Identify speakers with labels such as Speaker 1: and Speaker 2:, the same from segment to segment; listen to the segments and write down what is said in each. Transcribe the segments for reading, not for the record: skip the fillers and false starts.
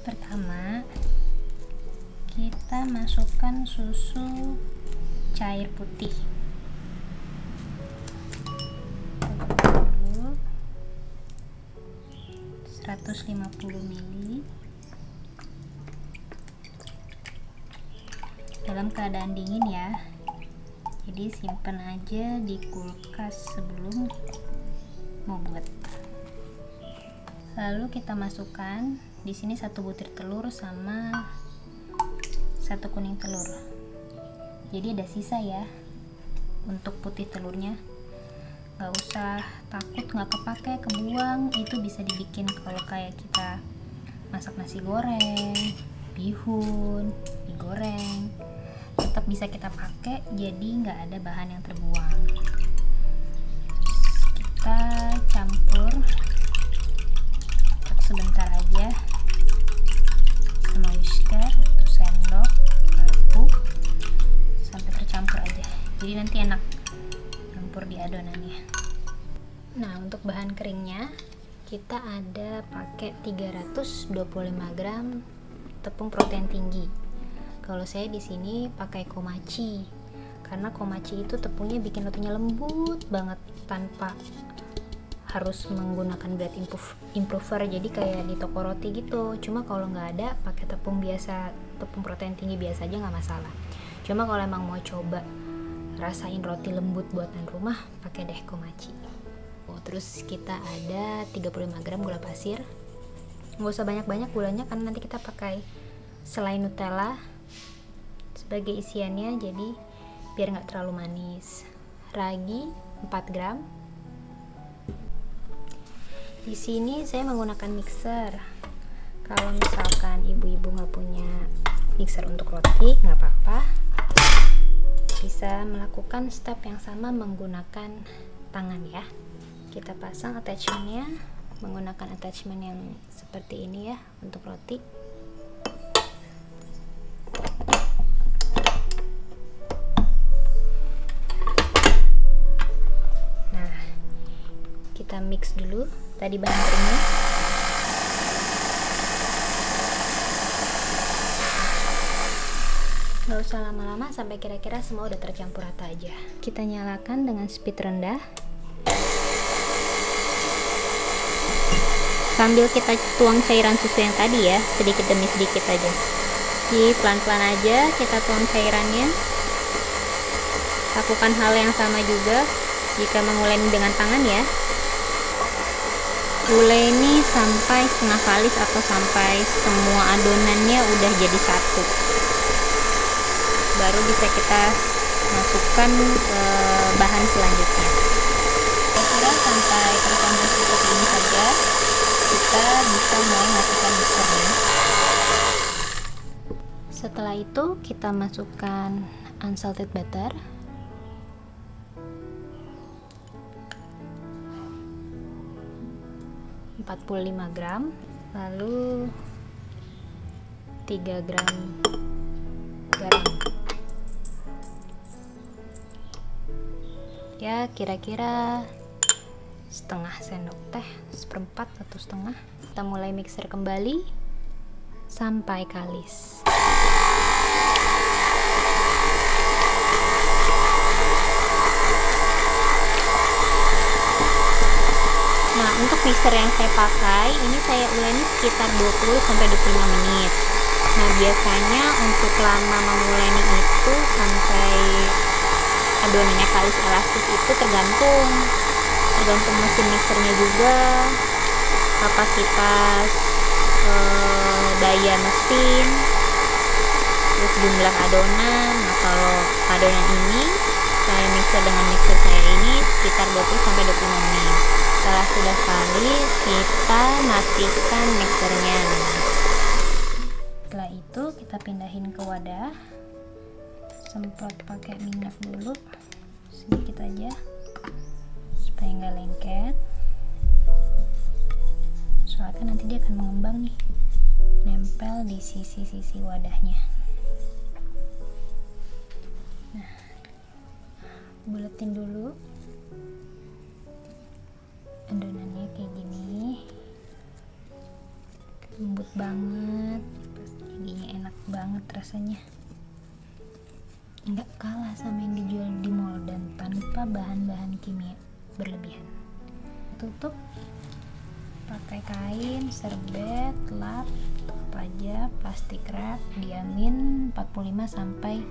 Speaker 1: Pertama, kita masukkan susu cair putih. 150 ml dalam keadaan dingin ya, jadi simpan aja di kulkas sebelum mau buat. Lalu kita masukkan di sini 1 butir telur sama 1 kuning telur, jadi ada sisa ya untuk putih telurnya. Gak usah takut nggak kepake, kebuang. Itu bisa dibikin kalau kayak kita masak nasi goreng, bihun, mie goreng, tetap bisa kita pakai, jadi nggak ada bahan yang terbuang. Kita campur sebentar aja sama whisker 1 sendok garpu sampai tercampur aja, jadi nanti enak campur di adonannya. Nah, untuk bahan keringnya kita ada pakai 325 gram tepung protein tinggi. Kalau saya di sini pakai komachi, karena komachi itu tepungnya bikin rotinya lembut banget tanpa harus menggunakan bread improver, jadi kayak di toko roti gitu. Cuma kalau nggak ada, pakai tepung biasa, tepung protein tinggi biasa aja nggak masalah. Cuma kalau emang mau coba rasain roti lembut buatan rumah, pakai deh komachi. Terus kita ada 35 gram gula pasir. Nggak usah banyak-banyak gulanya karena nanti kita pakai selai Nutella sebagai isiannya, jadi biar nggak terlalu manis. Ragi 4 gram. Di sini saya menggunakan mixer. Kalau misalkan ibu-ibu nggak punya mixer untuk roti, nggak apa-apa, bisa melakukan step yang sama menggunakan tangan ya. Kita pasang attachmentnya menggunakan attachment yang seperti ini ya untuk roti. Nah, kita mix dulu tadi bahan keringnya. Nggak usah lama-lama, sampai kira-kira semua udah tercampur rata aja. Kita nyalakan dengan speed rendah sambil kita tuang cairan susu yang tadi ya, sedikit demi sedikit aja. Jadi pelan-pelan aja kita tuang cairannya. Lakukan hal yang sama juga jika menguleni dengan tangan ya. Uleni sampai setengah kalis atau sampai semua adonannya udah jadi satu, baru bisa kita masukkan ke bahan selanjutnya. Kira-kira sampai tercampur seperti ini saja, kita bisa mulai masukkan mixernya. Setelah itu kita masukkan unsalted butter, (45 gram), lalu 3 gram garam. Ya kira-kira setengah sendok teh, 1/4 atau setengah. Kita mulai mixer kembali sampai kalis. Nah, untuk mixer yang saya pakai ini saya uleni sekitar 20-25 menit. Nah, biasanya untuk lama menguleni itu sampai adonannya kalis elastis itu tergantung mesin mixernya juga, kapasitas daya mesin, terus jumlah adonan. Nah, kalau adonan ini saya mixer dengan mixer saya ini sekitar 20-25 menit. Setelah sudah kalis, kita matikan mixernya. Setelah itu kita pindahin ke wadah, semprot pakai minyak dulu sedikit aja supaya nggak lengket, soalnya nanti dia akan mengembang nih, nempel di sisi-sisi wadahnya. Nah, buletin dulu adonannya kayak gini. lembut banget, giginya enak banget rasanya, nggak kalah sama yang dijual di mall dan tanpa bahan-bahan kimia berlebihan. Tutup pakai kain, serbet, lap, apa aja, plastik wrap, diamin 45 sampai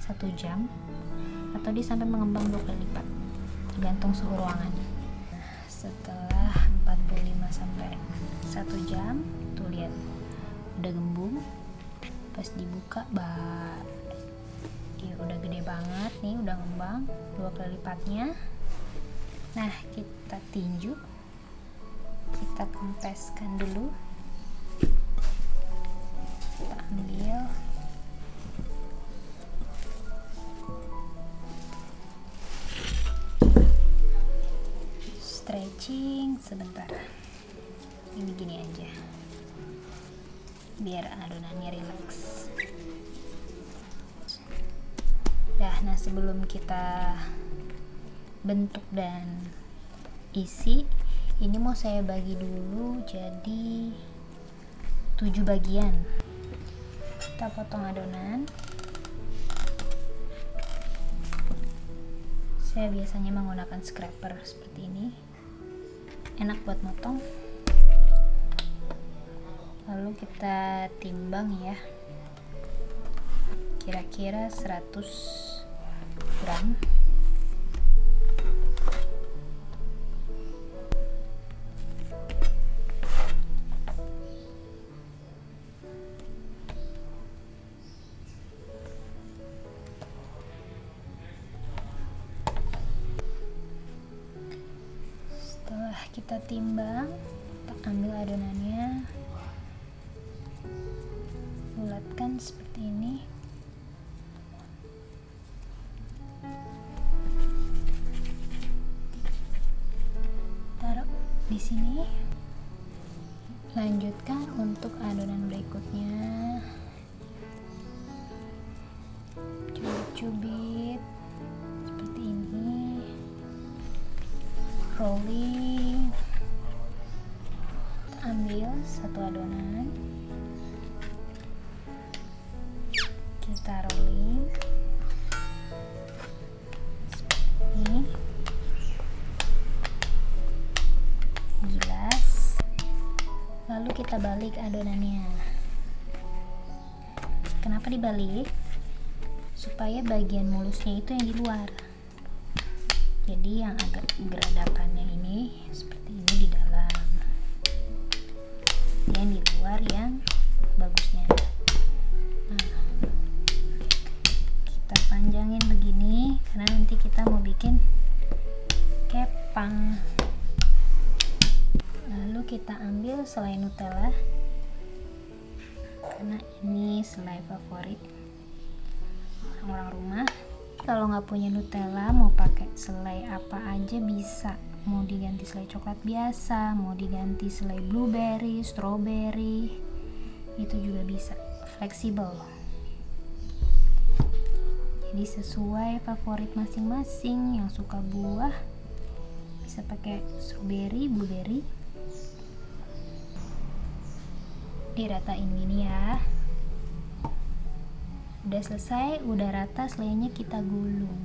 Speaker 1: 1 jam atau sampai mengembang 2 kali lipat tergantung suhu ruangan. Setelah 45 sampai 1 jam tuh lihat udah gembung, pas dibuka dia udah gede banget nih, udah ngembang 2 kali lipatnya. Nah, kita tinju, kita kempeskan dulu, kita ambil stretching sebentar, ini gini aja biar adonannya rileks. Nah, sebelum kita bentuk dan isi, ini mau saya bagi dulu jadi 7 bagian. Kita potong adonan. Saya biasanya menggunakan scraper seperti ini, enak buat motong. Lalu kita timbang ya, kira-kira 100 gram. Setelah kita timbang, kita ambil adonannya, bulatkan seperti ini. Taruh di sini. Lanjutkan untuk adonan berikutnya. Cubit-cubit seperti ini. Rolling. Kita ambil satu adonan, kita rolling seperti ini, gilas. Lalu kita balik adonannya. Kenapa dibalik? Supaya bagian mulusnya itu yang di luar, jadi yang agak geradakannya ini seperti ini di dalam, yang di luar yang bagusnya. Nah, kita panjangin begini karena nanti kita mau bikin kepang. Lalu kita ambil selai Nutella karena ini selai favorit orang-orang rumah. Kalau nggak punya Nutella, mau pakai selai apa aja bisa. Mau diganti selai coklat biasa, mau diganti selai blueberry, strawberry, itu juga bisa, fleksibel. Jadi sesuai favorit masing-masing. Yang suka buah bisa pakai strawberry, blueberry. Diratain gini ya. Udah selesai, udah rata selainya, kita gulung.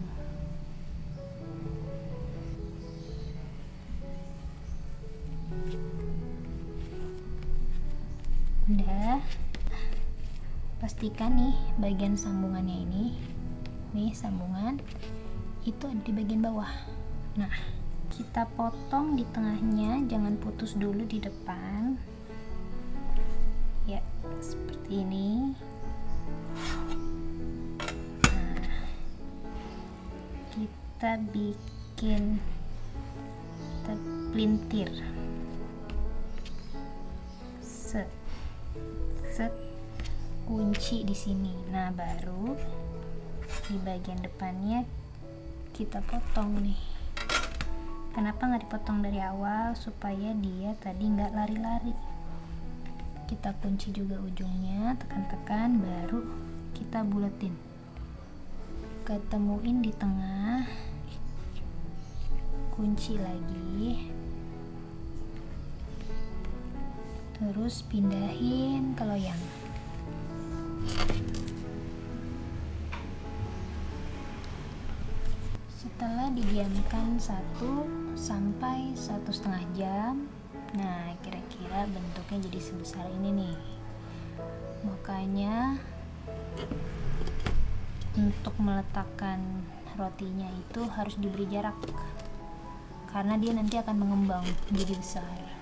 Speaker 1: Udah, pastikan nih bagian sambungannya ini, nih sambungan itu ada di bagian bawah. Nah, kita potong di tengahnya, jangan putus dulu di depan ya, seperti ini. Kita bikin pelintir, set kunci di sini. Nah, baru di bagian depannya kita potong nih. Kenapa nggak dipotong dari awal? Supaya dia tadi nggak lari-lari. Kita kunci juga ujungnya, tekan-tekan, baru kita buletin, ketemuin di tengah, kunci lagi, Terus pindahin ke loyang. Setelah didiamkan 1 sampai 1,5 jam, nah kira-kira bentuknya jadi sebesar ini nih. Makanya untuk meletakkan rotinya itu harus diberi jarak, karena dia nanti akan mengembang menjadi besar.